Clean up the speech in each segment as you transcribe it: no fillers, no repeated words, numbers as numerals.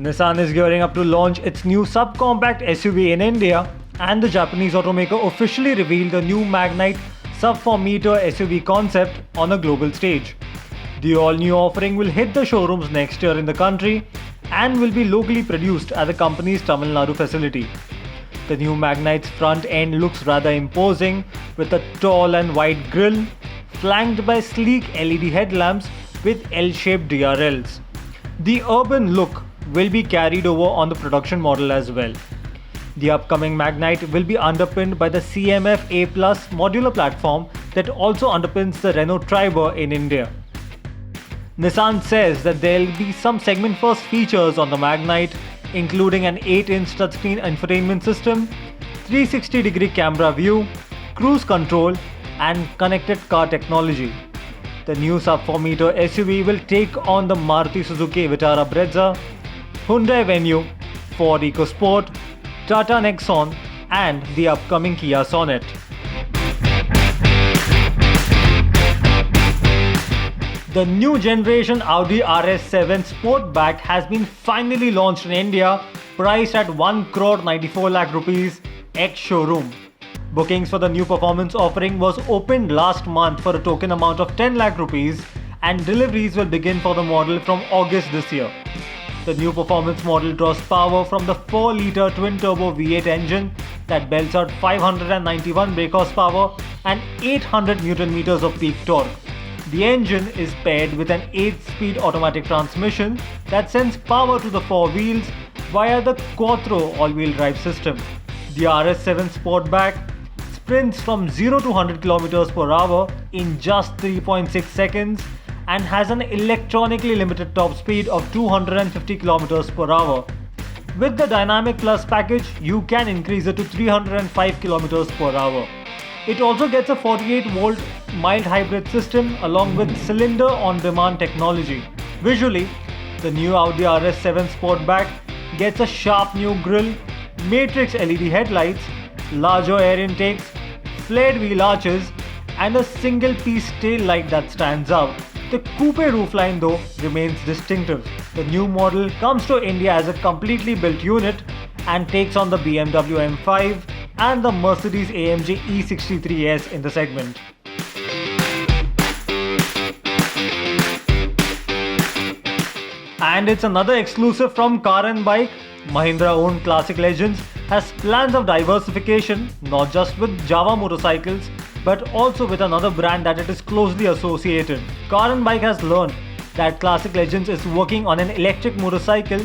Nissan is gearing up to launch its new subcompact SUV in India, and the Japanese automaker officially revealed the new Magnite sub-4 meter SUV concept on a global stage. The all-new offering will hit the showrooms next year in the country and will be locally produced at the company's Tamil Nadu facility. The new Magnite's front end looks rather imposing, with a tall and wide grille flanked by sleek LED headlamps with L-shaped DRLs. The urban look will be carried over on the production model as well. The upcoming Magnite will be underpinned by the CMF A+ modular platform that also underpins the Renault Triber in India. Nissan says that there will be some segment-first features on the Magnite, including an 8-inch touchscreen infotainment system, 360-degree camera view, cruise control, and connected car technology. The new sub-4 meter SUV will take on the Maruti Suzuki Vitara Brezza, Hyundai Venue, Ford EcoSport, Tata Nexon, and the upcoming Kia Sonet. The new generation Audi RS7 Sportback has been finally launched in India, priced at 1 crore 94 lakh rupees ex-showroom. Bookings for the new performance offering was opened last month for a token amount of 10 lakh rupees, and deliveries will begin for the model from August this year. The new performance model draws power from the 4-litre twin-turbo V8 engine that belts out 591 brake horsepower and 800 Nm of peak torque. The engine is paired with an 8-speed automatic transmission that sends power to the four wheels via the Quattro all-wheel drive system. The RS7 Sportback sprints from 0 to 100 km per hour in just 3.6 seconds and has an electronically limited top speed of 250 km per hour. With the Dynamic Plus package, you can increase it to 305 km per hour. It also gets a 48-volt mild hybrid system along with cylinder-on-demand technology. Visually, the new Audi RS7 Sportback gets a sharp new grille, matrix LED headlights, larger air intakes, flared wheel arches, and a single-piece tail light that stands out. The coupe roofline though remains distinctive. The new model comes to India as a completely built unit and takes on the BMW M5 and the Mercedes-AMG E63S in the segment. And it's another exclusive from Car and Bike. Mahindra-owned Classic Legends has plans of diversification not just with Jawa motorcycles but also with another brand that it is closely associated. Car and Bike has learned that Classic Legends is working on an electric motorcycle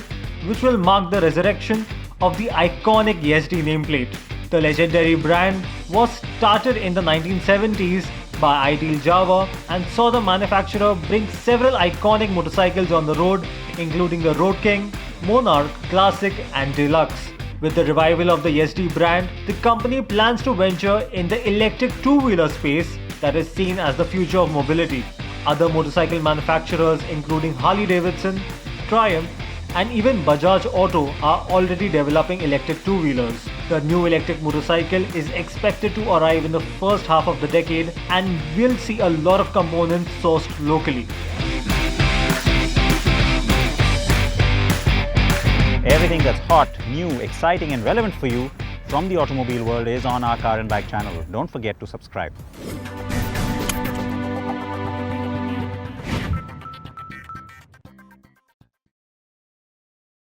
which will mark the resurrection of the iconic YesD nameplate. The legendary brand was started in the 1970s by Ideal Jawa and saw the manufacturer bring several iconic motorcycles on the road, including the Road King, Monarch, Classic, and Deluxe. With the revival of the YesD brand, the company plans to venture in the electric two-wheeler space that is seen as the future of mobility. Other motorcycle manufacturers including Harley-Davidson, Triumph, and even Bajaj Auto are already developing electric two-wheelers. The new electric motorcycle is expected to arrive in the first half of the decade and will see a lot of components sourced locally. Everything that's hot, new, exciting and relevant for you from the automobile world is on our Car and Bike channel. Don't forget to subscribe.